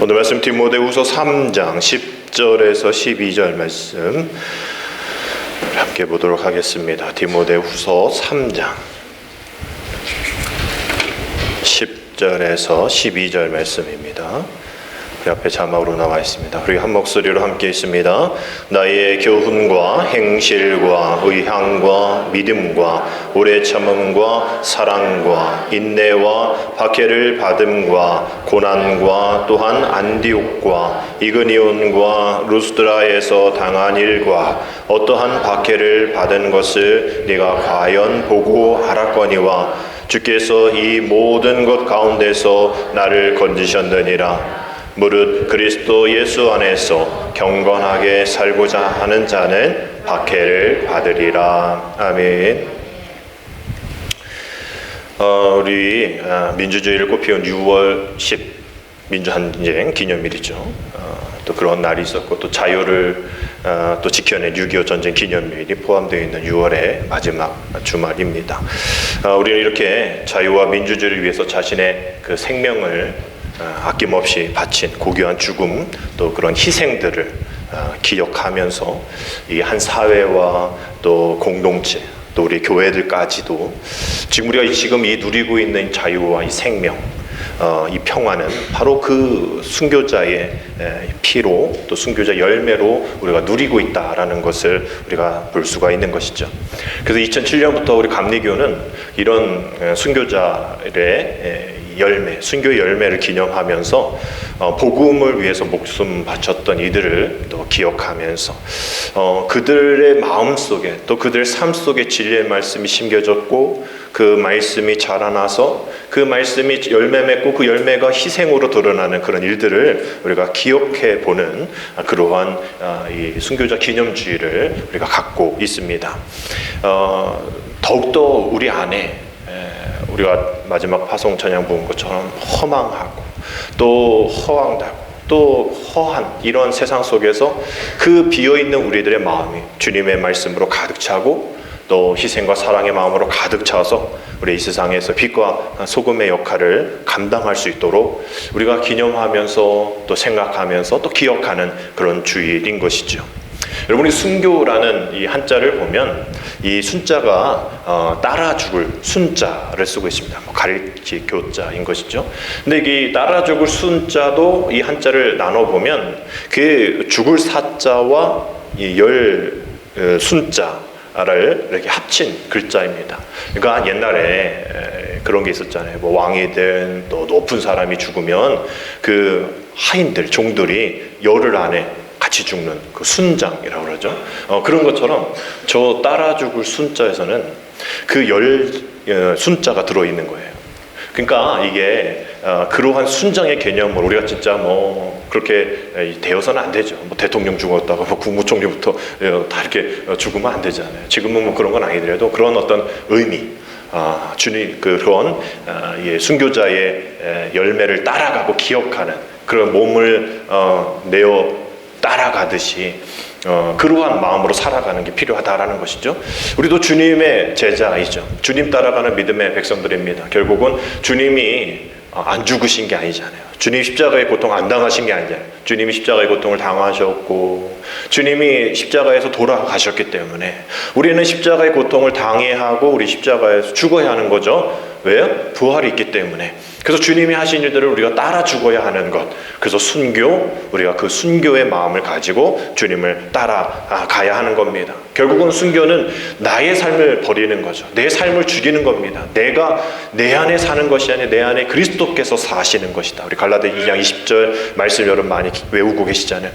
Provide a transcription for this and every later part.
오늘 말씀 디모데후서 3장 10절에서 12절 말씀 함께 보도록 하겠습니다. 디모데후서 3장 10절에서 12절 말씀입니다. 우리 앞에 자막으로 나와 있습니다. 우리 한 목소리로 함께 있습니다. 나의 교훈과 행실과 의향과 믿음과 오래 참음과 사랑과 인내와 박해를 받음과 고난과 또한 안디옥과 이그니온과 루스드라에서 당한 일과 어떠한 박해를 받은 것을 네가 과연 보고 알았거니와 주께서 이 모든 것 가운데서 나를 건지셨느니라. 무릇 그리스도 예수 안에서 경건하게 살고자 하는 자는 박해를 받으리라. 아멘. 우리 민주주의를 꽃피운 6월 10 민주항쟁 기념일이죠. 또 그런 날이 있었고 또 자유를 또 지켜낸 6.25 전쟁 기념일이 포함되어 있는 6월의 마지막 주말입니다. 우리는 이렇게 자유와 민주주의를 위해서 자신의 그 생명을 아낌없이 바친 고귀한 죽음 또 그런 희생들을 기억하면서 이 한 사회와 또 공동체 또 우리 교회들까지도 지금 우리가 지금 이 누리고 있는 자유와 이 생명 이 평화는 바로 그 순교자의 피로 또 순교자 열매로 우리가 누리고 있다라는 것을 우리가 볼 수가 있는 것이죠. 그래서 2007년부터 우리 감리교는 이런 순교자의 열매, 순교의 열매를 기념하면서 복음을 위해서 목숨 바쳤던 이들을 또 기억하면서 그들의 마음 속에 또 그들의 삶 속에 진리의 말씀이 심겨졌고 그 말씀이 자라나서 그 말씀이 열매 맺고 그 열매가 희생으로 드러나는 그런 일들을 우리가 기억해 보는 그러한 이 순교자 기념주의를 우리가 갖고 있습니다. 더욱더 우리 안에 우리가 마지막 파송 찬양 부른 것처럼 허망하고 또 허황되고 또 허한 이런 세상 속에서 그 비어있는 우리들의 마음이 주님의 말씀으로 가득 차고 또 희생과 사랑의 마음으로 가득 차서 우리 이 세상에서 빛과 소금의 역할을 감당할 수 있도록 우리가 기념하면서 또 생각하면서 또 기억하는 그런 주일인 것이죠. 여러분이 순교라는 이 한자를 보면 이 순자가 따라 죽을 순자를 쓰고 있습니다. 가릴지 교자인 것이죠. 근데 이 따라 죽을 순자도 이 한자를 나눠 보면 그 죽을 사자와 이 순자를 이렇게 합친 글자입니다. 그러니까 옛날에 그런 게 있었잖아요. 뭐 왕이든 또 높은 사람이 죽으면 그 하인들 종들이 열흘 안에 같이 죽는 그 순장이라고 그러죠. 그런 것처럼 저 따라 죽을 순자에서는 그 순자가 들어있는 거예요. 그러니까 이게 그러한 순장의 개념을 우리가 진짜 뭐 그렇게 되어서는 안 되죠. 뭐 대통령 죽었다가 뭐 국무총리부터 다 이렇게 죽으면 안 되잖아요. 지금은 뭐 그런 건 아니더라도 그런 어떤 의미, 주님 그런 순교자의 열매를 따라가고 기억하는 그런 몸을 내어 따라가듯이 그러한 마음으로 살아가는 게 필요하다라는 것이죠. 우리도 주님의 제자이죠. 주님 따라가는 믿음의 백성들입니다. 결국은 주님이 안 죽으신 게 아니잖아요. 주님 십자가의 고통 안 당하신 게 아니잖아요. 주님이 십자가의 고통을 당하셨고 주님이 십자가에서 돌아가셨기 때문에 우리는 십자가의 고통을 당해야 하고 우리 십자가에서 죽어야 하는 거죠. 왜요? 부활이 있기 때문에. 그래서 주님이 하신 일들을 우리가 따라 죽어야 하는 것. 그래서 순교, 우리가 그 순교의 마음을 가지고 주님을 따라가야 하는 겁니다. 결국은 순교는 나의 삶을 버리는 거죠. 내 삶을 죽이는 겁니다. 내가 내 안에 사는 것이 아니라 내 안에 그리스도께서 사시는 것이다. 우리 갈라디아 2장 20절 말씀 여러분 많이 외우고 계시잖아요.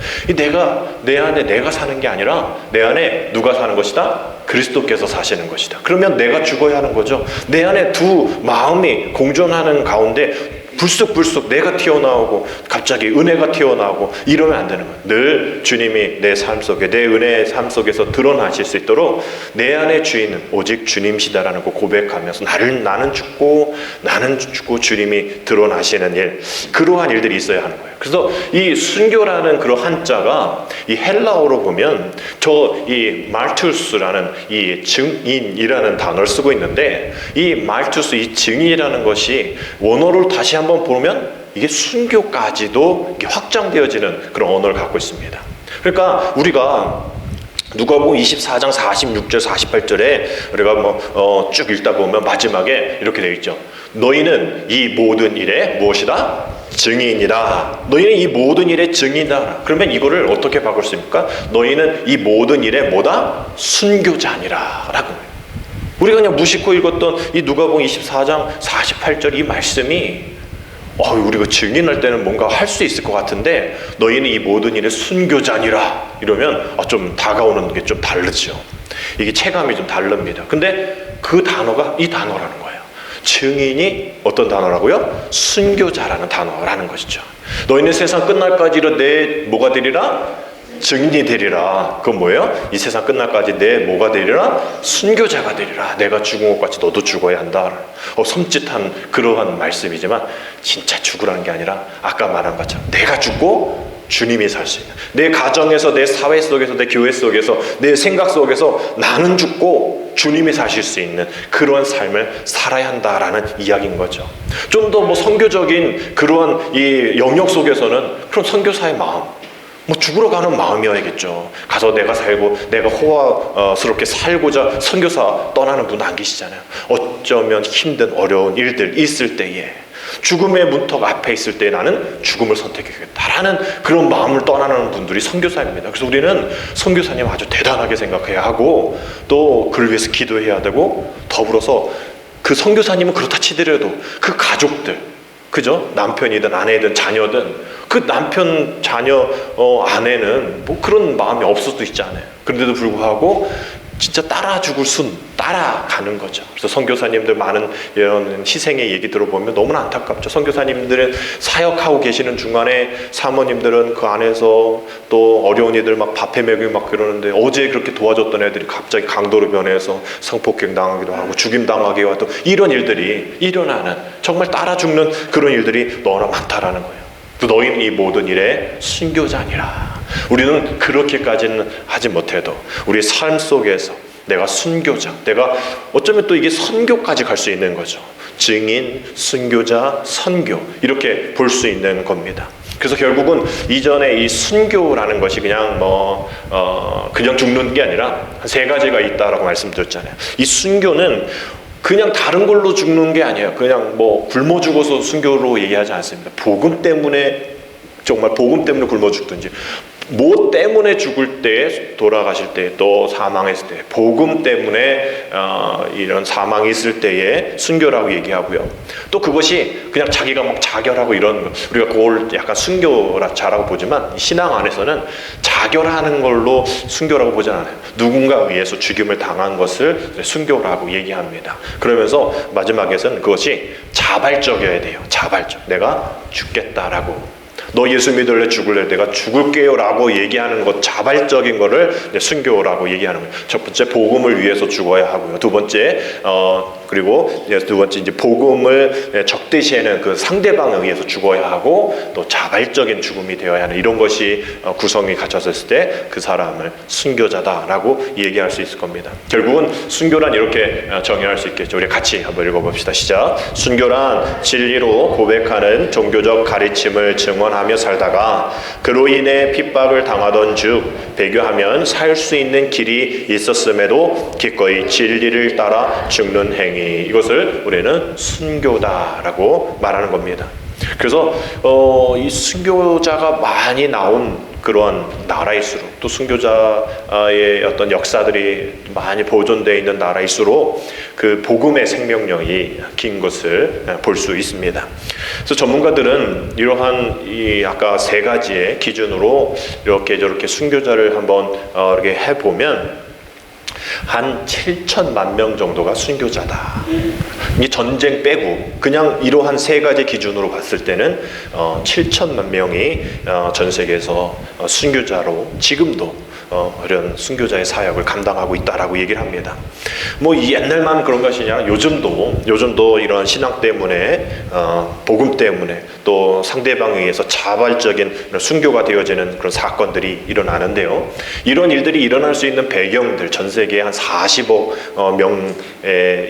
내 안에 내가 사는 게 아니라 내 안에 누가 사는 것이다? 그리스도께서 사시는 것이다. 그러면 내가 죽어야 하는 거죠. 내 안에 두 마음이 공존하는 가운데 불쑥 내가 튀어나오고 갑자기 은혜가 튀어나오고 이러면 안 되는 거예요. 늘 주님이 내 삶 속에 내 은혜의 삶 속에서 드러나실 수 있도록 내 안의 주인은 오직 주님이시다라는 거 고백하면서 나는 죽고 주님이 드러나시는 일, 그러한 일들이 있어야 하는 거예요. 그래서 이 순교라는 그런 한자가 이 헬라어로 보면 이 말투스라는 이 증인이라는 단어를 쓰고 있는데 이 말투스 이 증인이라는 것이 원어를 다시 한번 보면 이게 순교까지도 이게 확장되어지는 그런 언어를 갖고 있습니다. 그러니까 우리가 누가복음 24장 46절 48절에 우리가 쭉 읽다 보면 마지막에 이렇게 되어 있죠. 너희는 이 모든 일에 무엇이다? 증인이다. 너희는 이 모든 일의 증인이다. 그러면 이거를 어떻게 바꿀 수 있습니까? 너희는 이 모든 일의 뭐다? 순교자니라 라고. 우리가 그냥 무심코 읽었던 이 누가복음 24장 48절 이 말씀이 우리가 증인할 때는 뭔가 할 수 있을 것 같은데 너희는 이 모든 일의 순교자니라 이러면 좀 다가오는 게 좀 다르죠. 이게 체감이 좀 다릅니다. 근데 그 단어가 이 단어라는 거예요. 증인이 어떤 단어라고요? 순교자라는 단어라는 것이죠. 너희는 세상 끝날까지 내 뭐가 되리라? 증인이 되리라. 그건 뭐예요? 이 세상 끝날까지 내 뭐가 되리라? 순교자가 되리라. 내가 죽은 것 같이 너도 죽어야 한다. 섬찟한 그러한 말씀이지만 진짜 죽으라는 게 아니라 아까 말한 것처럼 내가 죽고 주님이 살 수 있는, 내 가정에서, 내 사회 속에서, 내 교회 속에서, 내 생각 속에서 나는 죽고 주님이 사실 수 있는 그러한 삶을 살아야 한다라는 이야기인 거죠. 좀 더 선교적인 그러한 이 영역 속에서는 그런 선교사의 마음, 죽으러 가는 마음이어야겠죠. 가서 내가 살고 내가 호화스럽게 살고자 선교사 떠나는 분 안 계시잖아요. 어쩌면 힘든 어려운 일들 있을 때에 죽음의 문턱 앞에 있을 때 나는 죽음을 선택하겠다라는 그런 마음을 떠나는 분들이 선교사입니다. 그래서 우리는 선교사님 아주 대단하게 생각해야 하고 또 그를 위해서 기도해야 되고, 더불어서 그 선교사님은 그렇다 치더라도 그 가족들, 그죠? 남편이든 아내든 자녀든 그 남편, 자녀, 아내는 그런 마음이 없을 수도 있잖아요. 그런데도 불구하고 진짜 따라 죽을 따라가는 거죠. 그래서 선교사님들 많은 이런 희생의 얘기 들어보면 너무나 안타깝죠. 선교사님들은 사역하고 계시는 중간에 사모님들은 그 안에서 또 어려운 이들 밥해 먹이고 그러는데 어제 그렇게 도와줬던 애들이 갑자기 강도로 변해서 성폭행 당하기도 하고 죽임 당하기도 하고 이런 일들이 일어나는, 정말 따라 죽는 그런 일들이 너무나 많다라는 거예요. 너희는 이 모든 일에 순교자니라. 우리는 그렇게까지는 하지 못해도 우리의 삶 속에서 내가 순교자, 내가 어쩌면 또 이게 선교까지 갈 수 있는 거죠. 증인, 순교자, 선교 이렇게 볼 수 있는 겁니다. 그래서 결국은 이전에 이 순교라는 것이 그냥 그냥 죽는 게 아니라 세 가지가 있다라고 말씀드렸잖아요. 이 순교는 그냥 다른 걸로 죽는 게 아니에요. 그냥 굶어 죽어서 순교로 얘기하지 않습니다. 복음 때문에, 정말 복음 때문에 굶어 죽든지, 뭐 때문에 죽을 때, 돌아가실 때, 또 사망했을 때, 복음 때문에 이런 사망이 있을 때에 순교라고 얘기하고요. 또 그것이 그냥 자기가 자결하고 이런 거, 우리가 그걸 약간 순교자라고 보지만 신앙 안에서는 자결하는 걸로 순교라고 보지 않아요. 누군가에 의해서 죽임을 당한 것을 순교라고 얘기합니다. 그러면서 마지막에서는 그것이 자발적이어야 돼요. 자발적. 내가 죽겠다라고. 너 예수 믿을래 죽을래 내가 죽을게요 라고 얘기하는 것, 자발적인 거를 순교라고 얘기하는 거예요. 첫 번째, 복음을 위해서 죽어야 하고요. 두 번째, 그리고 두 번째 이제 복음을 적대시하는 그 상대방에 의해서 죽어야 하고, 또 자발적인 죽음이 되어야 하는, 이런 것이 구성이 갖춰졌을 때 그 사람을 순교자다라고 얘기할 수 있을 겁니다. 결국은 순교란 이렇게 정의할 수 있겠죠. 우리 같이 한번 읽어봅시다. 시작. 순교란 진리로 고백하는 종교적 가르침을 증언하며 살다가 그로 인해 핍박을 당하던 즉 배교하면 살 수 있는 길이 있었음에도 기꺼이 진리를 따라 죽는 행위, 이것을 우리는 순교다라고 말하는 겁니다. 그래서 이 순교자가 많이 나온 그러한 나라일수록, 또 순교자의 어떤 역사들이 많이 보존되어 있는 나라일수록 그 복음의 생명력이 긴 것을 볼 수 있습니다. 그래서 전문가들은 이러한 이 아까 세 가지의 기준으로 이렇게 저렇게 순교자를 한번 이렇게 해보면 한 7천만 명 정도가 순교자다. 이 전쟁 빼고 그냥 이러한 세 가지 기준으로 봤을 때는 7천만 명이 전 세계에서 순교자로 지금도 이런 순교자의 사역을 감당하고 있다라고 얘기를 합니다. 옛날만 그런 것이냐, 요즘도 이런 신앙 때문에, 복음 때문에, 또 상대방에 의해서 자발적인 순교가 되어지는 그런 사건들이 일어나는데요. 이런 일들이 일어날 수 있는 배경들, 전 세계에 한 40억 명의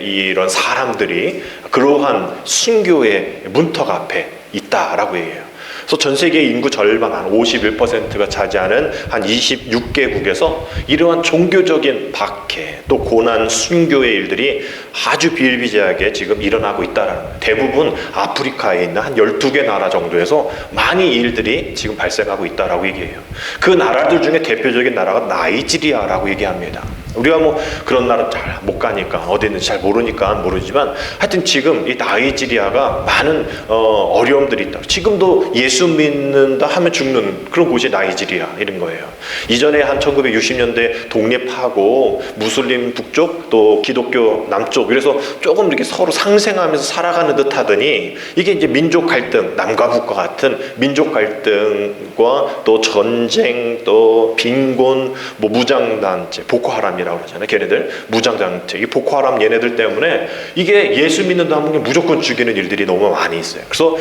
이런 사람들이 그러한 순교의 문턱 앞에 있다라고 얘기해요. 그래서 전 세계 인구 절반, 한 51%가 차지하는 한 26개국에서 이러한 종교적인 박해, 또 고난, 순교의 일들이 아주 비일비재하게 지금 일어나고 있다라는 거예요. 대부분 아프리카에 있는 한 12개 나라 정도에서 많이 이 일들이 지금 발생하고 있다라고 얘기해요. 그 나라들 중에 대표적인 나라가 나이지리아라고 얘기합니다. 우리가 뭐 그런 나라 잘 못 가니까 어디 있는지 잘 모르지만 하여튼 지금 이 나이지리아가 많은 어려움들이 있다. 지금도 예수 믿는다 하면 죽는 그런 곳이 나이지리아 이런 거예요. 이전에 한 1960년대 독립하고 무슬림 북쪽 또 기독교 남쪽 그래서 조금 이렇게 서로 상생하면서 살아가는 듯 하더니 이게 이제 민족 갈등, 남과 북과 같은 민족 갈등과 또 전쟁 또 빈곤 뭐 무장단체 보코하람이라고 하잖아요. 걔네들 무장단체 이 보코하람 얘네들 때문에 이게 예수 믿는다 하면 무조건 죽이는 일들이 너무 많이 있어요. 그래서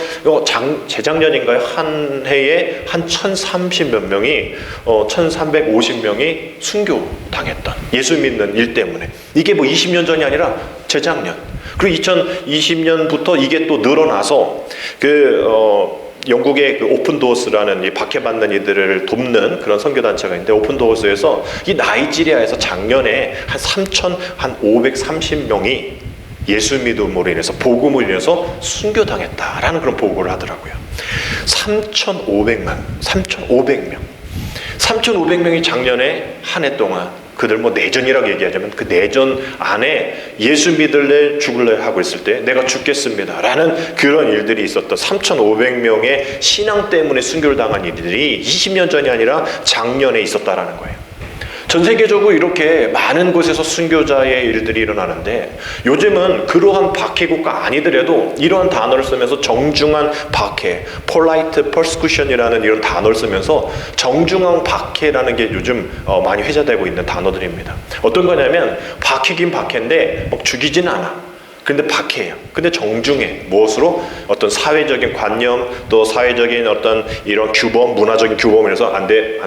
재작년인가요? 한 해에 한 1,030몇 명이 1,350명이 순교당했던 예수 믿는 일 때문에 이게 뭐 20년 전이 아니라 재작년 그리고 2020년부터 이게 또 늘어나서 영국의 그 오픈도어스라는 이 박해받는 이들을 돕는 그런 선교단체가 있는데 오픈도어스에서 이 나이지리아에서 작년에 한 3,530명이 예수 믿음으로 인해서 복음을 인해서 순교당했다라는 그런 보고를 하더라고요. 3,500명 3,500명이 작년에 한 해 동안 그들 뭐 내전이라고 얘기하자면 그 내전 안에 예수 믿을래 죽을래 하고 있을 때 내가 죽겠습니다 라는 그런 일들이 있었던 3,500명의 신앙 때문에 순교를 당한 일들이 20년 전이 아니라 작년에 있었다라는 거예요. 전 세계적으로 이렇게 많은 곳에서 순교자의 일들이 일어나는데 요즘은 그러한 박해국가 아니더라도 이러한 단어를 쓰면서 정중한 박해, polite persecution이라는 이런 단어를 쓰면서 정중한 박해라는 게 요즘 많이 회자되고 있는 단어들입니다. 어떤 거냐면 박해긴 박해인데 막 죽이진 않아. 근데 박해예요. 근데 정중해. 무엇으로? 어떤 사회적인 관념, 또 사회적인 어떤 이런 규범, 문화적인 규범에서 안 돼,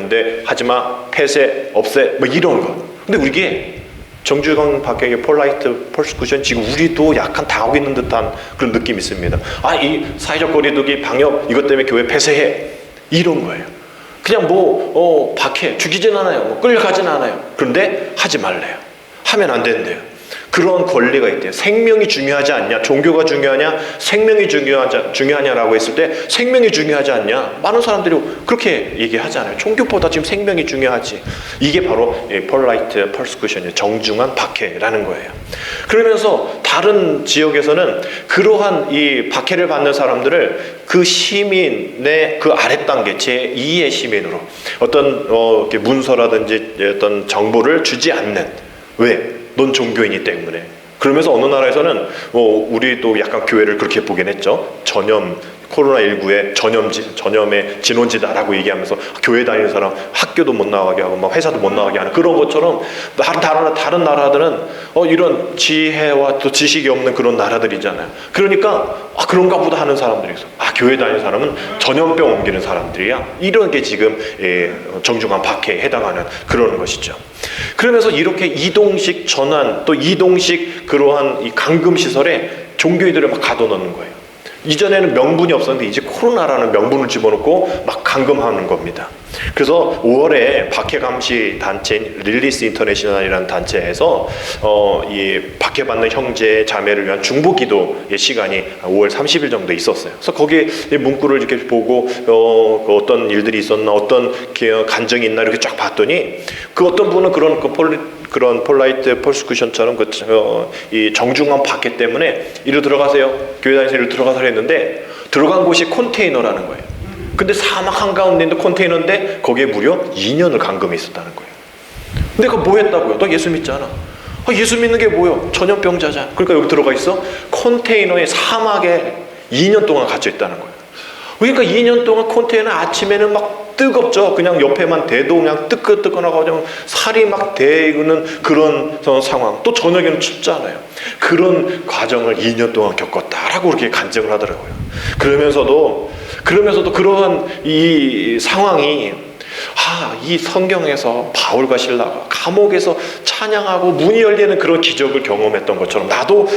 하지마, 폐쇄, 없애, 뭐 이런 거. 근데 이게 정중한 박해의 폴라이트 퍼스쿠션 지금 우리도 약간 당하고 있는 듯한 그런 느낌이 있습니다. 이 사회적 거리두기, 방역 이것 때문에 교회 폐쇄해. 이런 거예요. 그냥 박해, 죽이진 않아요. 뭐 끌려가진 않아요. 그런데 하지 말래요. 하면 안 된대요. 그런 권리가 있대요. 생명이 중요하지 않냐? 종교가 중요하냐? 생명이 중요하냐라고 했을 때 생명이 중요하지 않냐? 많은 사람들이 그렇게 얘기하잖아요. 종교보다 지금 생명이 중요하지. 이게 바로 polite persecution이에요. 정중한 박해라는 거예요. 그러면서 다른 지역에서는 그러한 이 박해를 받는 사람들을 그 시민의 그 아랫단계 제2의 시민으로 어떤 문서라든지 어떤 정보를 주지 않는 왜? 넌 종교인이기 때문에. 그러면서 어느 나라에서는 우리도 약간 교회를 그렇게 보긴 했죠. 코로나19의 전염의 진원지다라고 얘기하면서 교회 다니는 사람 학교도 못 나가게 하고 막 회사도 못 나가게 하는 그런 것처럼 다른 나라들은 이런 지혜와 또 지식이 없는 그런 나라들이잖아요. 그러니까 그런가 보다 하는 사람들이 있어. 교회 다니는 사람은 전염병 옮기는 사람들이야. 이런 게 지금 정중한 박해에 해당하는 그런 것이죠. 그러면서 이렇게 이동식 전환 또 이동식 그러한 이 감금시설에 종교인들을 막 가둬놓는 거예요. 이전에는 명분이 없었는데 이제 코로나라는 명분을 집어넣고 막 감금하는 겁니다. 그래서 5월에 박해감시 단체인 릴리스 인터내셔널이라는 단체에서 이 박해받는 형제 자매를 위한 중보기도의 시간이 5월 30일 정도 있었어요. 그래서 거기에 문구를 이렇게 보고 어떤 일들이 있었나 어떤 간증이 있나 이렇게 쫙 봤더니 그 어떤 분은 그런 폴라이트 퍼스쿠션처럼 이 정중한 박해 때문에 이리로 들어가세요. 교회 다니면서 이리로 들어가서 했는데 들어간 곳이 컨테이너라는 거예요. 근데 사막 한가운데 있는 컨테이너인데 거기에 무려 2년을 감금해 있었다는 거예요. 근데 그거 뭐 했다고요? 너 예수 믿잖아. 예수 믿는 게 뭐요? 전염병자잖아. 그러니까 여기 들어가 있어? 컨테이너에 사막에 2년 동안 갇혀 있다는 거예요. 그러니까 2년 동안 컨테이너 아침에는 막 뜨겁죠. 그냥 옆에만 대도 그냥 뜨끈뜨끈하고 그냥 살이 막 데이는 그런 상황. 또 저녁에는 춥잖아요. 그런 과정을 2년 동안 겪었다라고 그렇게 간증을 하더라고요. 그러면서도 그러한 이 상황이 이 성경에서 바울과 실라가 감옥에서 찬양하고 문이 열리는 그런 기적을 경험했던 것처럼 나도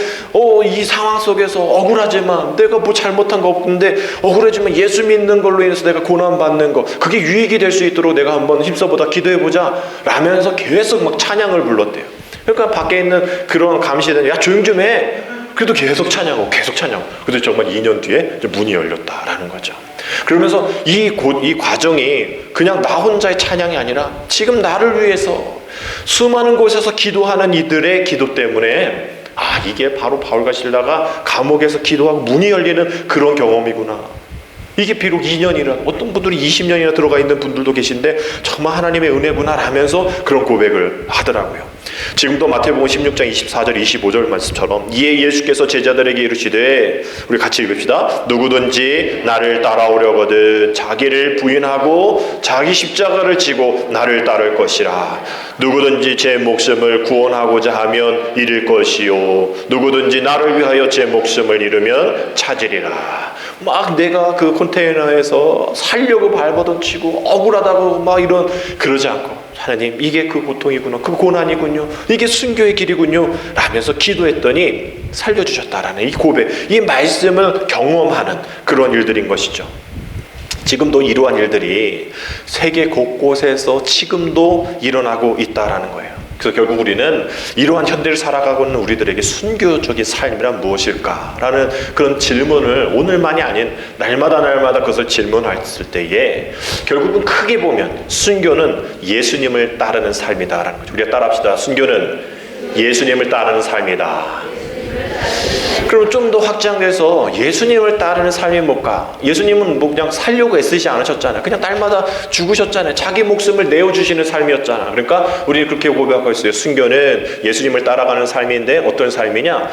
이 상황 속에서 억울하지만 내가 뭐 잘못한 거 없는데 억울하지만 예수 믿는 걸로 인해서 내가 고난받는 거 그게 유익이 될 수 있도록 내가 한번 힘써보다 기도해보자 라면서 계속 막 찬양을 불렀대요. 그러니까 밖에 있는 그런 감시는 야 조용 좀 해. 그래도 계속 찬양하고 계속 찬양하고 그래도 정말 2년 뒤에 문이 열렸다라는 거죠. 그러면서 이 과정이 그냥 나 혼자의 찬양이 아니라 지금 나를 위해서 수많은 곳에서 기도하는 이들의 기도 때문에 이게 바로 바울과 실라가 감옥에서 기도하고 문이 열리는 그런 경험이구나. 이게 비록 2년이라 어떤 분들이 20년이나 들어가 있는 분들도 계신데 정말 하나님의 은혜구나 하면서 그런 고백을 하더라고요. 지금도 마태복음 16장 24절 25절 말씀처럼 이에 예수께서 제자들에게 이르시되 우리 같이 읽읍시다. 누구든지 나를 따라오려거든 자기를 부인하고 자기 십자가를 지고 나를 따를 것이라. 누구든지 제 목숨을 구원하고자 하면 잃을 것이요 누구든지 나를 위하여 제 목숨을 잃으면 찾으리라. 막 내가 그 컨테이너에서 살려고 발버둥치고 억울하다고 막 그러지 않고 하나님 이게 그 고통이구나 그 고난이군요 이게 순교의 길이군요 라면서 기도했더니 살려주셨다라는 이 고백, 이 말씀을 경험하는 그런 일들인 것이죠. 지금도 이러한 일들이 세계 곳곳에서 지금도 일어나고 있다라는 거예요. 그래서 결국 우리는 이러한 현대를 살아가고 있는 우리들에게 순교적인 삶이란 무엇일까라는 그런 질문을 오늘만이 아닌 날마다 그것을 질문했을 때에 결국은 크게 보면 순교는 예수님을 따르는 삶이다라는 거죠. 우리가 따라합시다. 순교는 예수님을 따르는 삶이다. 그럼 좀 더 확장돼서 예수님을 따르는 삶이 뭘까? 예수님은 뭐 그냥 살려고 애쓰지 않으셨잖아요. 그냥 날마다 죽으셨잖아요. 자기 목숨을 내어주시는 삶이었잖아. 그러니까 우리 그렇게 고백하고 있어요. 순교는 예수님을 따라가는 삶인데 어떤 삶이냐?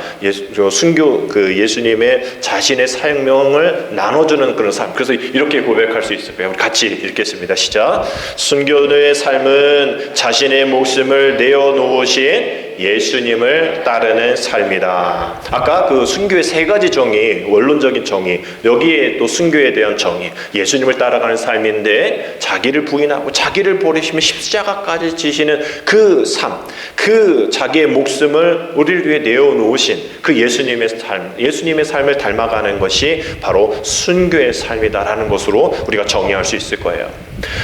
순교 예수님의 자신의 생명을 나눠주는 그런 삶. 그래서 이렇게 고백할 수 있을 거예요. 우리 같이 읽겠습니다. 시작. 순교의 삶은 자신의 목숨을 내어놓으신 예수님을 따르는 삶이다. 아까 그 순교의 세 가지 정의, 원론적인 정의, 여기에 또 순교에 대한 정의, 예수님을 따라가는 삶인데 자기를 부인하고 자기를 버리시면 십자가까지 지시는 그 삶, 그 자기의 목숨을 우리를 위해 내어놓으신 그 예수님의 삶을 닮아가는 것이 바로 순교의 삶이다라는 것으로 우리가 정의할 수 있을 거예요.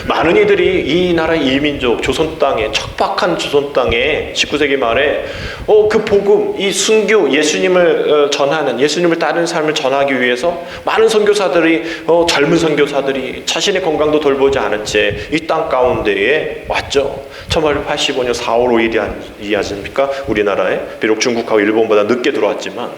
많은 이들이 이 나라 이민족 조선 땅에 척박한 조선 땅에 19세기 말에 그 복음, 이 순교, 예수님을 전하는, 예수님을 따르는 삶을 전하기 위해서 많은 선교사들이 젊은 선교사들이 자신의 건강도 돌보지 않은 채 이 땅 가운데에 왔죠. 1885년 4월 5일이 아십니까? 우리나라에 비록 중국하고 일본보다 늦게 들어왔지만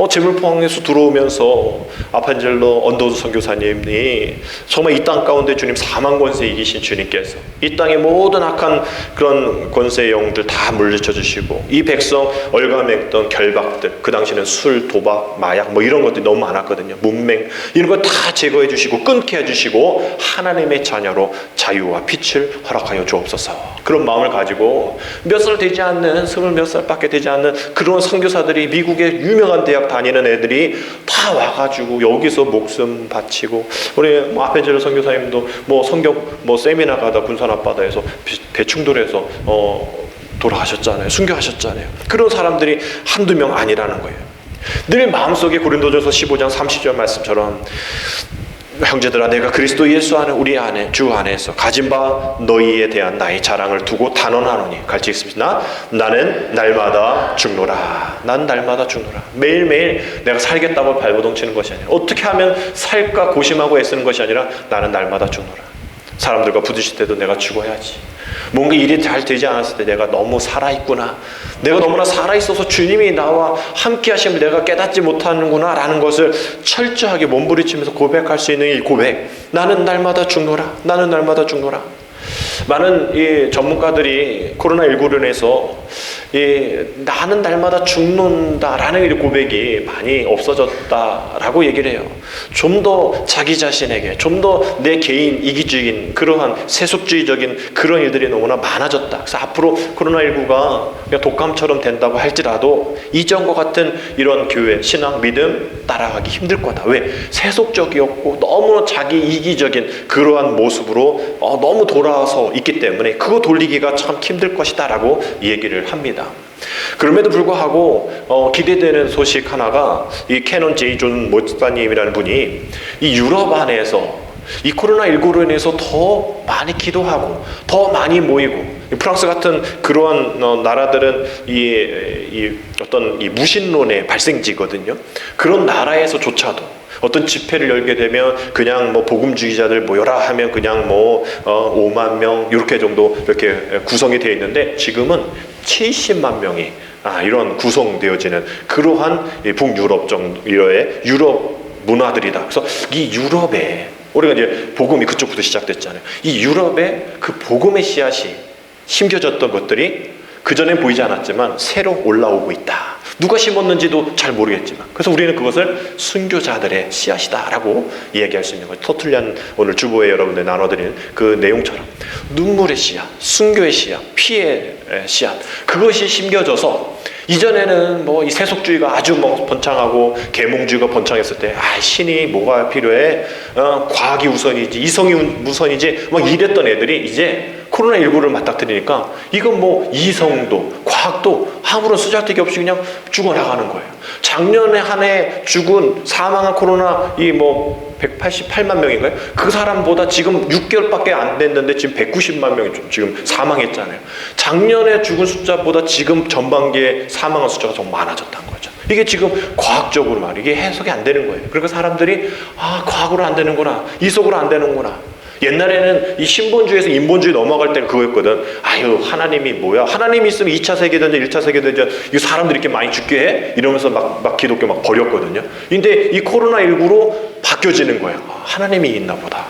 제물포항에서 들어오면서 아판젤로 언더우드 선교사님이 정말 이 땅 가운데 주님 4만 권세 이기신 주님께서 이 땅의 모든 악한 그런 권세의 영들 다 물리쳐 주시고 이 백성 얼가맸던 결박들, 그 당시는 술, 도박, 마약 뭐 이런 것들이 너무 많았거든요. 문맹 이런 거 다 제거해 주시고 끊게 해주시고 하나님의 자녀로 자유와 빛을 허락하여 주옵소서. 그런 마음을 가지고 몇 살 되지 않는 20몇 살밖에 되지 않는 그런 선교사들이 미국의 유명한 대학 다니는 애들이 다 와가지고 여기서 목숨 바치고 우리 아펜젤러 선교사님도 성경 세미나 가다 군산 앞바다에서 배충돌에서 돌아가셨잖아요. 순교하셨잖아요. 그런 사람들이 한두 명 아니라는 거예요. 늘 마음속에 고린도전서 15장 30절 말씀처럼 형제들아 내가 그리스도 예수 안에 우리 안에 주 안에서 가진 바 너희에 대한 나의 자랑을 두고 단언하노니 같이 읽습니다. 나는 날마다 죽노라. 난 날마다 죽노라. 매일매일 내가 살겠다고 발버둥 치는 것이 아니라 어떻게 하면 살까 고심하고 애쓰는 것이 아니라 나는 날마다 죽노라. 사람들과 부딪힐 때도 내가 죽어야지. 뭔가 일이 잘 되지 않았을 때 내가 너무 살아있구나. 내가 너무나 살아있어서 주님이 나와 함께 하심을 내가 깨닫지 못하는구나 라는 것을 철저하게 몸부림치면서 고백할 수 있는 이 고백. 나는 날마다 죽노라. 나는 날마다 죽노라. 많은 이 전문가들이 코로나19로 인해서 나는 날마다 죽는다라는 이 고백이 많이 없어졌다라고 얘기를 해요. 좀 더 자기 자신에게, 좀 더 내 개인 이기적인 그러한 세속주의적인 그런 일들이 너무나 많아졌다. 그래서 앞으로 코로나19가 그냥 독감처럼 된다고 할지라도 이전과 같은 이런 교회, 신앙, 믿음 따라가기 힘들 거다. 왜? 세속적이었고 너무 자기 이기적인 그러한 모습으로 너무 돌아서 있기 때문에 그거 돌리기가 참 힘들 것이다 라고 얘기를 합니다. 그럼에도 불구하고 기대되는 소식 하나가 이 캐논 제이 존 목사님이라는 분이 이 유럽 안에서 이 코로나19로 인해서 더 많이 기도하고 더 많이 모이고, 프랑스 같은 그러한 나라들은 이 어떤 이 무신론의 발생지거든요. 그런 나라에서조차도 어떤 집회를 열게 되면 그냥 뭐 복음주의자들 모여라 하면 그냥 뭐 5만 명 이렇게 정도 이렇게 구성이 되어 있는데, 지금은 70만 명이 이런 구성되어지는 그러한 북유럽 정도의 유럽 문화들이다. 그래서 이 유럽에 우리가 이제 복음이 그쪽부터 시작됐잖아요. 이 유럽에 그 복음의 씨앗이 심겨졌던 것들이 그전엔 보이지 않았지만 새로 올라오고 있다. 누가 심었는지도 잘 모르겠지만, 그래서 우리는 그것을 순교자들의 씨앗이다라고 이야기할 수 있는 거죠. 터툴리안 오늘 주보에 여러분들 나눠드리는 그 내용처럼 눈물의 씨앗, 순교의 씨앗, 피의 씨앗, 그것이 심겨져서 이전에는 뭐 이 세속주의가 아주 뭐 번창하고 계몽주의가 번창했을 때 신이 뭐가 필요해? 과학이 우선이지, 이성이 우선이지 막 이랬던 애들이 이제 코로나19를 맞닥뜨리니까 이건 뭐 이성도 과학도 아무런 쓰잘데기 없이 그냥 죽어나가는 거예요. 작년에 한 해 죽은 사망한 코로나 188만 명인가요? 그 사람보다 지금 6개월밖에 안 됐는데 지금 190만 명이 지금 사망했잖아요. 작년에 죽은 숫자보다 지금 전반기에 사망한 숫자가 좀 많아졌다는 거죠. 이게 지금 과학적으로 말이에요. 이게 해석이 안 되는 거예요. 그러니까 사람들이 과학으로 안 되는구나, 이속으로 안 되는구나. 옛날에는 이 신본주의에서 인본주의 넘어갈 때는 그거였거든. 하나님이 뭐야? 하나님이 있으면 2차 세계대전, 1차 세계대전 이 사람들이 이렇게 많이 죽게 해? 이러면서 막 기독교 막 버렸거든요. 근데 이 코로나19로 바뀌어지는 거예요. 하나님이 있나 보다.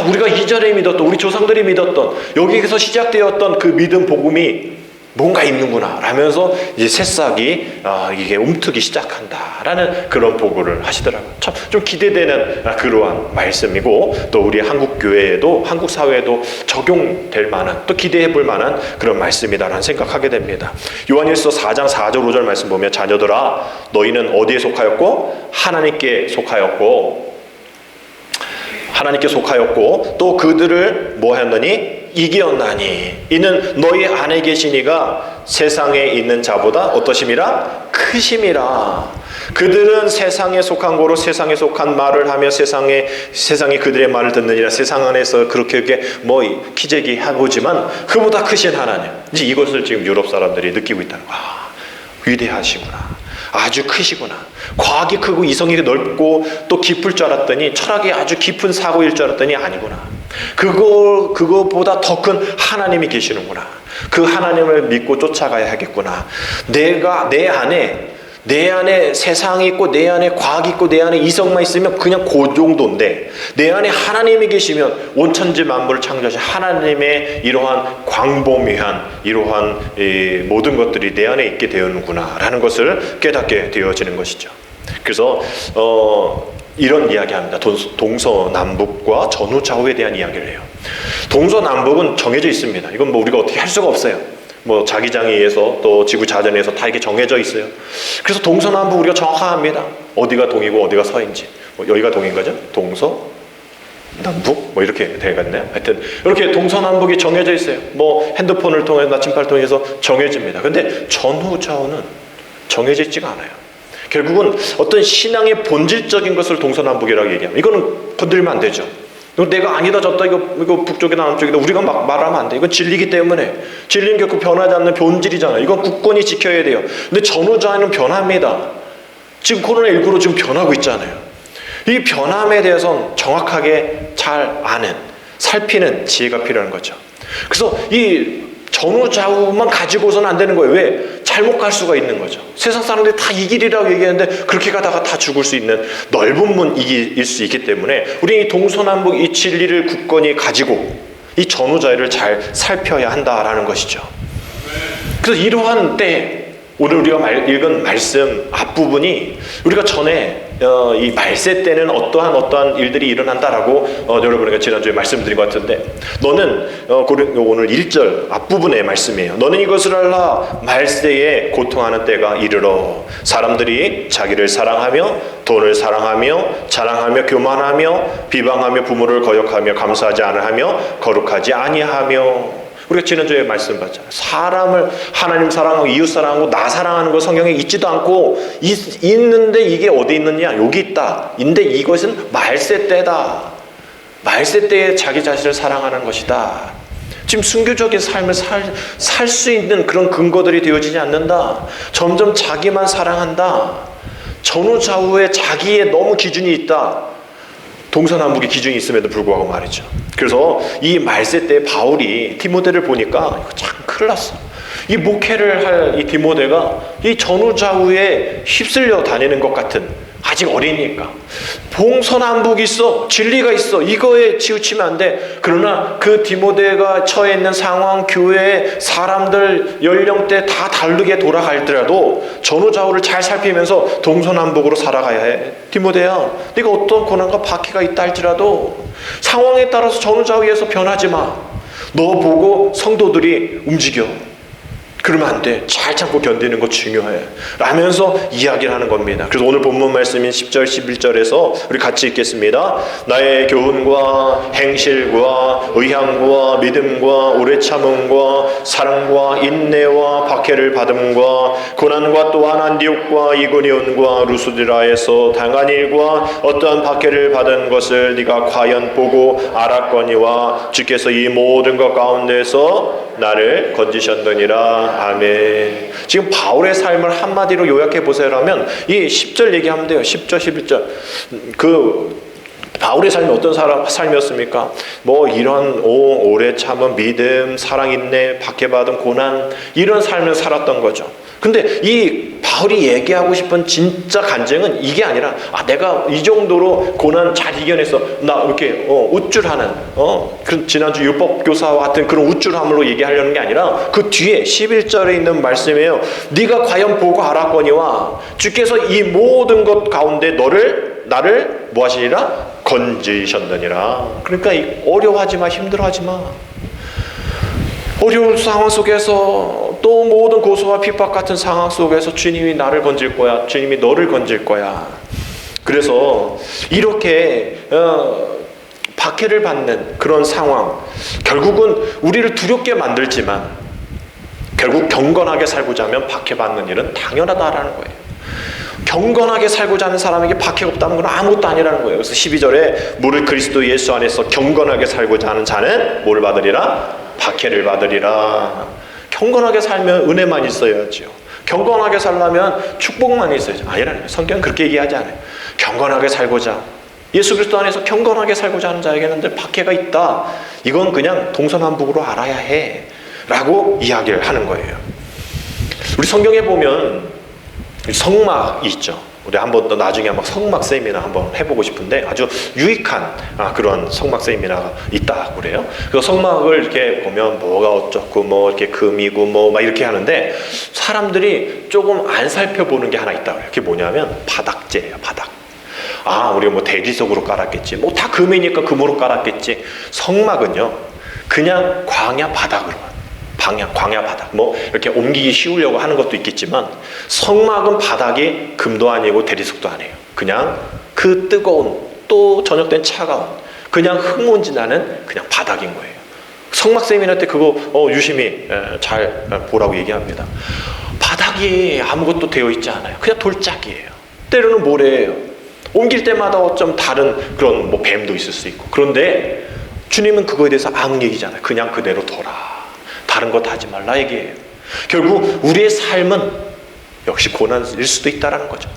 우리가 이전에 믿었던, 우리 조상들이 믿었던, 여기에서 시작되었던 그 믿음 복음이 뭔가 있는구나 라면서 이제 새싹이 이게 움트기 시작한다라는 그런 보고를 하시더라고요. 참 좀 기대되는 그러한 말씀이고, 또 우리 한국 교회에도, 한국 사회에도 적용될 만한, 또 기대해 볼 만한 그런 말씀이다라는 생각하게 됩니다. 요한일서 4장 4절 5절 말씀 보면, 자녀들아 너희는 어디에 속하였고 하나님께 속하였고 또 그들을 뭐 하였느니 이기었나니 이는 너희 안에 계신 이가 세상에 있는 자보다 어떠심이라? 크심이라. 그들은 세상에 속한 거로 세상에 속한 말을 하며 세상이 그들의 말을 듣느니라. 세상 안에서 그렇게 기재기 하고지만 그보다 크신 하나님, 이제 이것을 지금 유럽 사람들이 느끼고 있다는 거야. 위대하시구나, 아주 크시구나. 과학이 크고 이성이 넓고 또 깊을 줄 알았더니, 철학이 아주 깊은 사고일 줄 알았더니 아니구나. 그거보다 더 큰 하나님이 계시는구나. 그 하나님을 믿고 쫓아가야 하겠구나. 내 안에 세상이 있고 내 안에 과학이 있고 내 안에 이성만 있으면 그냥 그 정도인데, 내 안에 하나님이 계시면 온천지 만물을 창조하신 하나님의 이러한 광범위한 이러한 모든 것들이 내 안에 있게 되었는구나 라는 것을 깨닫게 되어지는 것이죠. 그래서 이런 이야기합니다. 동서남북과 전후좌우에 대한 이야기를 해요. 동서남북은 정해져 있습니다. 이건 우리가 어떻게 할 수가 없어요. 자기장에서 또 지구자전에서 다 이게 정해져 있어요. 그래서 동서남북 우리가 정확합니다. 어디가 동이고 어디가 서인지. 여기가 동인 거죠? 동서남북? 이렇게 되겠네요. 하여튼 이렇게 동서남북이 정해져 있어요. 핸드폰을 통해 나침반을 통해서 정해집니다. 근데 전후좌우는 정해져 있지가 않아요. 결국은 어떤 신앙의 본질적인 것을 동서남북이라고 얘기합니다. 이거는 건드리면 안 되죠. 내가 아니다 졌다, 이거 북쪽이다 남쪽이다 우리가 막 말하면 안 돼. 이건 진리기 때문에, 진리는 결코 변하지 않는 본질이잖아요. 이건 굳건히 지켜야 돼요. 근데 전후좌우는 변합니다. 지금 코로나19로 지금 변하고 있잖아요. 이 변함에 대해서는 정확하게 잘 아는, 살피는 지혜가 필요한 거죠. 그래서 이 전후좌우만 가지고서는 안 되는 거예요. 왜? 잘못 갈 수가 있는 거죠. 세상 사람들이 다 이 길이라고 얘기하는데 그렇게 가다가 다 죽을 수 있는 넓은 문일 수 있기 때문에, 우리 이 동서남북 이 진리를 굳건히 가지고 이 전후좌우를 잘 살펴야 한다라는 것이죠. 그래서 이러한 때 오늘 우리가 읽은 말씀 앞부분이 우리가 전에 이 말세 때는 어떠한 일들이 일어난다라고 여러분에게 지난주에 말씀드린 것 같은데, 너는 오늘 1절 앞부분의 말씀이에요. 너는 이것을 알라. 말세에 고통하는 때가 이르러 사람들이 자기를 사랑하며 돈을 사랑하며 자랑하며 교만하며 비방하며 부모를 거역하며 감사하지 않으하며 거룩하지 아니하며. 우리가 지난주에 말씀 봤잖아요. 사람을 하나님 사랑하고 이웃 사랑하고 나 사랑하는 거 성경에 있지도 않고, 있는데 이게 어디 있느냐? 여기 있다. 근데 이것은 말세 때다. 말세 때에 자기 자신을 사랑하는 것이다. 지금 순교적인 삶을 살 수 있는 그런 근거들이 되어지지 않는다. 점점 자기만 사랑한다. 전후좌우에 자기의 너무 기준이 있다. 동서남북의 기준이 있음에도 불구하고 말이죠. 그래서 이 말세 때 바울이 디모데를 보니까 이거 참 큰일 났어. 이 목회를 할 이 디모데가 이 전후좌우에 휩쓸려 다니는 것 같은, 아직 어리니까 동서남북이 있어, 진리가 있어, 이거에 치우치면 안 돼. 그러나 그 디모데가 처해 있는 상황, 교회, 사람들, 연령대 다 다르게 돌아갈더라도 전후좌우를 잘 살피면서 동서남북으로 살아가야 해. 디모데야, 네가 어떤 고난과 박해가 있다 할지라도 상황에 따라서 전후좌우에서 변하지 마. 너 보고 성도들이 움직여. 그러면 안 돼. 잘 참고 견디는 거 중요해. 라면서 이야기를 하는 겁니다. 그래서 오늘 본문 말씀인 10절, 11절에서 우리 같이 읽겠습니다. 나의 교훈과 행실과 의향과 믿음과 오래 참음과 사랑과 인내와 박해를 받음과 고난과 또한 안디옥과 이고니온과 루스드라에서 당한 일과 어떠한 박해를 받은 것을 네가 과연 보고 알았거니와 주께서 이 모든 것 가운데서 나를 건지셨느니라. 아멘. 지금 바울의 삶을 한마디로 요약해 보세요라면 이 10절 얘기하면 돼요. 10절 11절. 바울의 삶이 어떤 삶이었습니까? 뭐 이런 오래 참은 믿음, 사랑, 인내, 박해받은 고난, 이런 삶을 살았던 거죠. 근데 이 바울이 얘기하고 싶은 진짜 간증은 이게 아니라, 내가 이 정도로 고난 잘 이겨냈어, 나 이렇게 우쭐하는 그 지난주 율법교사와 같은 그런 우쭐함으로 얘기하려는 게 아니라, 그 뒤에 11절에 있는 말씀이에요. 네가 과연 보고 알았거니와 주께서 이 모든 것 가운데 나를 뭐 하시니라? 건지셨느니라. 그러니까 어려워하지 마, 힘들어하지 마. 어려운 상황 속에서, 또 모든 고소와 핍박 같은 상황 속에서 주님이 나를 건질 거야. 주님이 너를 건질 거야. 그래서 이렇게 박해를 받는 그런 상황, 결국은 우리를 두렵게 만들지만 결국 경건하게 살고자 하면 박해받는 일은 당연하다라는 거예요. 경건하게 살고자 하는 사람에게 박해가 없다는 건 아무것도 아니라는 거예요. 그래서 12절에 무릇 그리스도 예수 안에서 경건하게 살고자 하는 자는 뭘 받으리라? 박해를 받으리라. 경건하게 살면 은혜만 있어야죠. 경건하게 살려면 축복만 있어야죠. 아니라는 거예요. 성경은 그렇게 얘기하지 않아요. 경건하게 살고자, 예수 그리스도 안에서 경건하게 살고자 하는 자에게는 늘 박해가 있다. 이건 그냥 동서남북으로 알아야 해 라고 이야기를 하는 거예요. 우리 성경에 보면 성막이 있죠. 우리 한번 더 나중에 한번 성막 세미나 한번 해보고 싶은데, 아주 유익한 그런 성막 세미나가 있다 그래요. 그 성막을 이렇게 보면 뭐가 어쩌고 뭐 이렇게 금이고 뭐 막 이렇게 하는데, 사람들이 조금 안 살펴보는 게 하나 있다 그래요. 그게 뭐냐면 바닥재예요. 바닥. 우리가 뭐 대리석으로 깔았겠지, 뭐 다 금이니까 금으로 깔았겠지. 성막은요, 그냥 광야 바닥으로, 광야 바닥, 뭐 이렇게 옮기기 쉬우려고 하는 것도 있겠지만, 성막은 바닥이 금도 아니고 대리석도 아니에요. 그냥 그 뜨거운, 또 저녁된 차가운, 그냥 흙먼지 나는 그냥 바닥인 거예요. 성막 세미나 때 그거 유심히 잘 보라고 얘기합니다. 바닥이 아무것도 되어 있지 않아요. 그냥 돌짝이에요. 때로는 모래예요. 옮길 때마다 어쩜 다른 그런 뭐 뱀도 있을 수 있고. 그런데 주님은 그거에 대해서 아무 얘기잖아요. 그냥 그대로 둬라. 다른 것 하지 말라 얘기해요. 결국 우리의 삶은 역시 고난일 수도 있다는 거죠.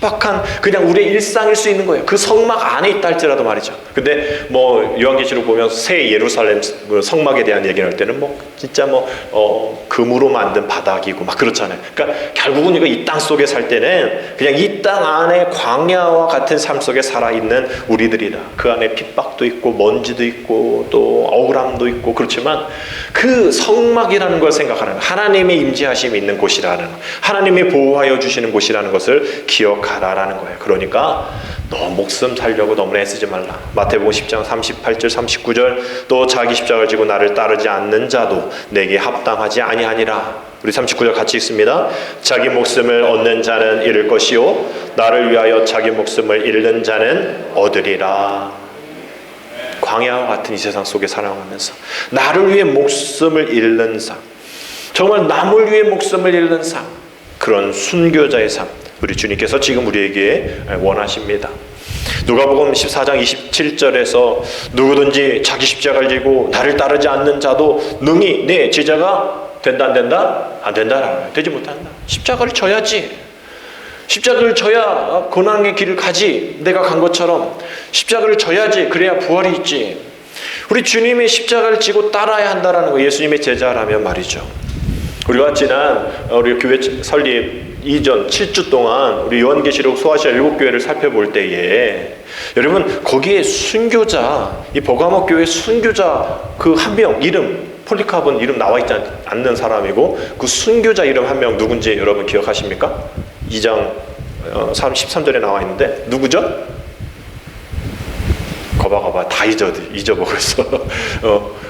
핍박한 그냥 우리의 일상일 수 있는 거예요. 그 성막 안에 있다 할지라도 말이죠. 근데 뭐 요한계시록 보면 새 예루살렘 성막에 대한 얘기를 할 때는 뭐 진짜 금으로 만든 바닥이고 막 그렇잖아요. 그러니까 결국은 이거 이 땅 속에 살 때는 그냥 이 땅 안에 광야와 같은 삶 속에 살아있는 우리들이다. 그 안에 핍박도 있고 먼지도 있고 또 억울함도 있고 그렇지만 그 성막이라는 걸 생각하는, 하나님의 임재하심이 있는 곳이라는, 하나님이 보호하여 주시는 곳이라는 것을 기억하라라는 거예요. 그러니까 너 목숨 살려고 너무나 애쓰지 말라. 마태복음 10장 38절 39절 또 자기 십자가를 지고 나를 따르지 않는 자도 내게 합당하지 아니하니라. 우리 39절 같이 읽습니다. 자기 목숨을 얻는 자는 잃을 것이요 나를 위하여 자기 목숨을 잃는 자는 얻으리라. 광야와 같은 이 세상 속에 살아가면서 나를 위해 목숨을 잃는 삶, 정말 남을 위해 목숨을 잃는 삶, 그런 순교자의 삶, 우리 주님께서 지금 우리에게 원하십니다. 누가복음 14장 27절에서 누구든지 자기 십자가를 지고 나를 따르지 않는 자도 능히 내 제자가 된다 안 된다? 안 된다. 되지 못한다. 십자가를 져야지. 십자가를 져야 고난의 길을 가지. 내가 간 것처럼 십자가를 져야지. 그래야 부활이 있지. 우리 주님의 십자가를 지고 따라야 한다라는 거, 예수님의 제자라면 말이죠. 우리가 지난 우리 교회 설립 이전 7주 동안 우리 요한계시록 소아시아 7교회를 살펴볼 때에 여러분 거기에 순교자, 이 버가모 교회 순교자 그 한 명 이름, 폴리카본 이름 나와 있지 않는 사람이고 그 순교자 이름 한 명 누군지 여러분 기억하십니까? 2장 13절에 나와 있는데 누구죠? 거봐 다 잊어버렸어.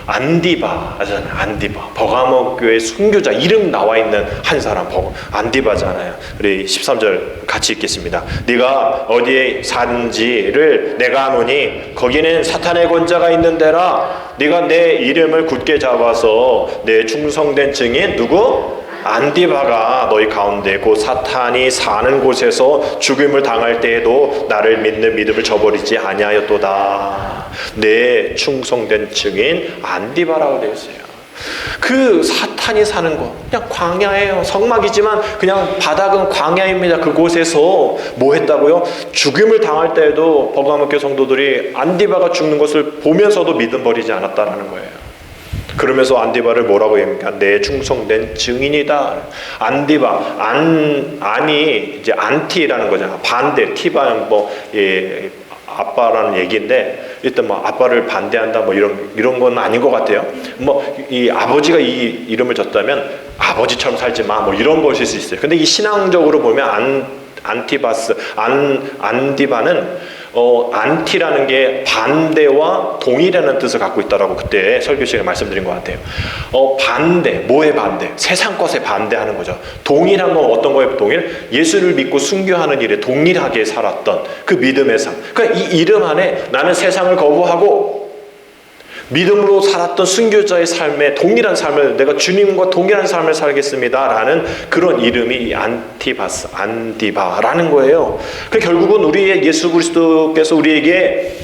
안디바잖아요. 안디바. 버가모 교회 순교자 이름 나와 있는 한 사람 안디바잖아요. 우리 13절 같이 읽겠습니다. 네가 어디에 사는지를 내가 아노니 거기는 사탄의 권자가 있는 데라. 네가 내 이름을 굳게 잡아서 내 충성된 증인 누구? 안디바가 너희 가운데 곧 사탄이 사는 곳에서 죽임을 당할 때에도 나를 믿는 믿음을 저버리지 아니하였도다. 내 충성된 증인 안디바라고 되어 있어요. 그 사탄이 사는 곳 그냥 광야예요. 성막이지만 그냥 바닥은 광야입니다. 그곳에서 뭐 했다고요? 죽임을 당할 때에도 버가모교 성도들이 안디바가 죽는 것을 보면서도 믿음 버리지 않았다라는 거예요. 그러면서 안디바를 뭐라고 합니까? 내 충성된 증인이다. 안디바, 안이 이제 안티라는 거잖아. 반대, 티바는 아빠라는 얘기인데 일단 아빠를 반대한다 이런 건 아닌 것 같아요. 이 아버지가 이 이름을 줬다면 아버지처럼 살지 마 이런 것일 수 있어요. 근데 이 신앙적으로 보면 안티바스, 안디바는 안티라는 게 반대와 동일하는 뜻을 갖고 있다라고 그때 설교 시간에 말씀드린 것 같아요. 반대, 뭐의 반대? 세상 것에 반대하는 거죠. 동일한 건 어떤 거에 동일? 예수를 믿고 순교하는 일에 동일하게 살았던 그 믿음의 삶. 그러니까 이 이름 안에 나는 세상을 거부하고 믿음으로 살았던 순교자의 삶에 동일한 삶을, 내가 주님과 동일한 삶을 살겠습니다라는 그런 이름이 안티바스, 안디바라는 거예요. 결국은 우리의 예수 그리스도께서 우리에게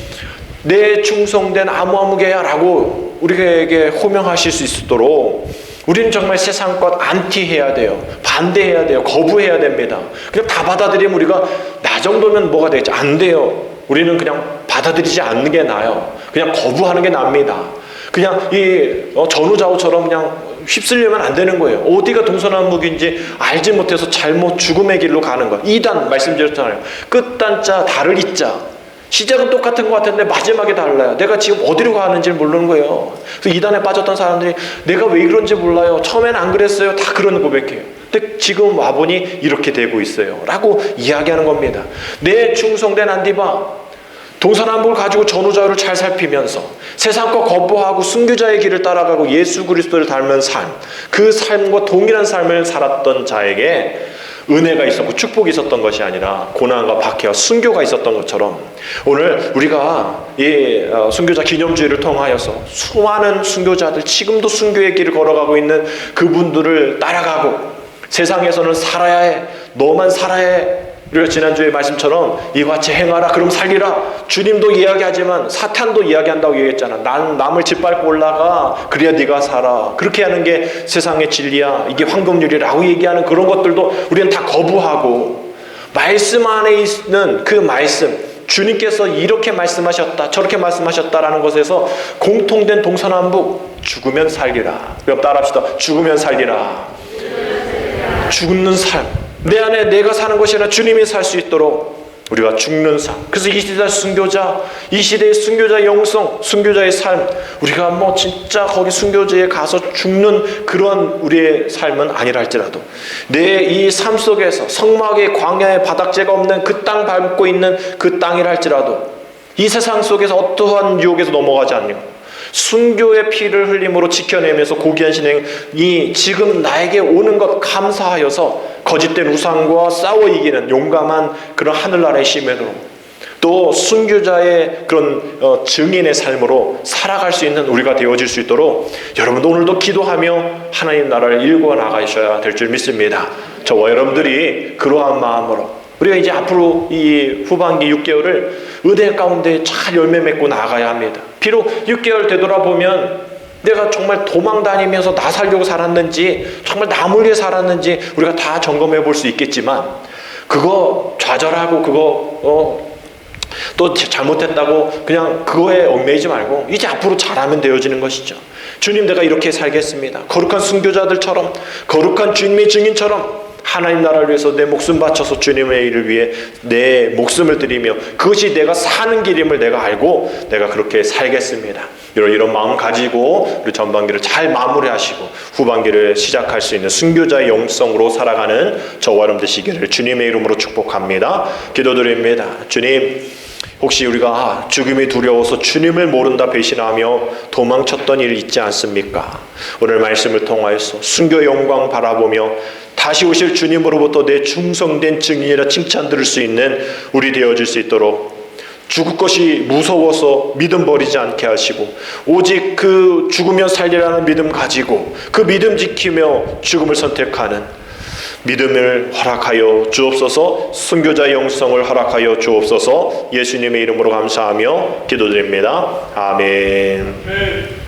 내 충성된 아무개야라고 우리에게 호명하실 수 있도록 우리는 정말 세상 것 안티해야 돼요. 반대해야 돼요. 거부해야 됩니다. 그냥 다 받아들이면 우리가 나 정도면 뭐가 되겠지? 안 돼요. 우리는 그냥 받아들이지 않는 게 나아요. 그냥 거부하는 게 납니다. 그냥 이 전우좌우처럼 그냥 휩쓸려면 안 되는 거예요. 어디가 동서남북인지 알지 못해서 잘못 죽음의 길로 가는 거. 2단 말씀드렸잖아요. 끝단자 다를 이자. 시작은 똑같은 것 같은데 마지막에 달라요. 내가 지금 어디로 가는지 모르는 거예요. 그래서 2단에 빠졌던 사람들이 내가 왜 그런지 몰라요. 처음엔 안 그랬어요. 다 그런 고백해요. 근데 지금 와보니 이렇게 되고 있어요. 라고 이야기하는 겁니다. 내 충성된 안디바, 동서남북을 가지고 전우좌우를 잘 살피면서 세상 거 거부하고 순교자의 길을 따라가고 예수 그리스도를 닮은 삶, 그 삶과 동일한 삶을 살았던 자에게 은혜가 있었고 축복이 있었던 것이 아니라 고난과 박해와 순교가 있었던 것처럼 오늘 우리가 이 순교자 기념주의를 통하여서 수많은 순교자들, 지금도 순교의 길을 걸어가고 있는 그분들을 따라가고 세상에서는 살아야 해, 너만 살아야 해, 우리가 지난주에 말씀처럼 이와 같이 행하라 그럼 살리라. 주님도 이야기하지만 사탄도 이야기한다고 얘기했잖아. 난 남을 짓밟고 올라가 그래야 네가 살아. 그렇게 하는 게 세상의 진리야, 이게 황금률이라고 얘기하는 그런 것들도 우리는 다 거부하고 말씀 안에 있는 그 말씀, 주님께서 이렇게 말씀하셨다, 저렇게 말씀하셨다라는 것에서 공통된 동서남북, 죽으면 살리라. 그럼 따라합시다. 죽으면 살리라. 죽는 삶, 내 안에 내가 사는 것이 아니라 주님이 살 수 있도록 우리가 죽는 삶. 그래서 이 시대 순교자, 이 시대의 순교자의 영성, 순교자의 삶, 우리가 뭐 진짜 거기 순교지에 가서 죽는 그런 우리의 삶은 아니라 할지라도 내 이 삶 속에서 성막의 광야의 바닥재가 없는 그 땅 밟고 있는 그 땅이라 할지라도 이 세상 속에서 어떠한 유혹에서 넘어가지 않는 순교의 피를 흘림으로 지켜내면서 고귀한 신행이 지금 나에게 오는 것 감사하여서 거짓된 우상과 싸워 이기는 용감한 그런 하늘나라의 시민으로 또 순교자의 그런 증인의 삶으로 살아갈 수 있는 우리가 되어질 수 있도록 여러분도 오늘도 기도하며 하나님 나라를 일궈 나가셔야 될 줄 믿습니다. 저와 여러분들이 그러한 마음으로 우리가 이제 앞으로 이 후반기 6개월을 은혜 가운데 잘 열매 맺고 나가야 합니다. 비록 6개월 되돌아보면 내가 정말 도망 다니면서 나 살려고 살았는지 정말 남을 위해 살았는지 우리가 다 점검해 볼 수 있겠지만 그거 좌절하고 그거 또 잘못했다고 그냥 그거에 얽매이지 말고 이제 앞으로 잘하면 되어지는 것이죠. 주님, 내가 이렇게 살겠습니다. 거룩한 순교자들처럼, 거룩한 주님의 증인처럼 하나님 나라를 위해서 내 목숨 바쳐서 주님의 일을 위해 내 목숨을 드리며 그것이 내가 사는 길임을 내가 알고 내가 그렇게 살겠습니다. 이런 마음 가지고 우리 전반기를 잘 마무리하시고 후반기를 시작할 수 있는 순교자의 영성으로 살아가는 저와 여러분 되시기를 주님의 이름으로 축복합니다. 기도드립니다. 주님, 혹시 우리가 죽음이 두려워서 주님을 모른다 배신하며 도망쳤던 일 있지 않습니까? 오늘 말씀을 통하여서 순교의 영광 바라보며 다시 오실 주님으로부터 내 충성된 증인이라 칭찬 들을 수 있는 우리 되어질 수 있도록 죽을 것이 무서워서 믿음 버리지 않게 하시고 오직 그 죽으면 살리라는 믿음 가지고 그 믿음 지키며 죽음을 선택하는 믿음을 허락하여 주옵소서. 순교자의 영성을 허락하여 주옵소서. 예수님의 이름으로 감사하며 기도드립니다. 아멘.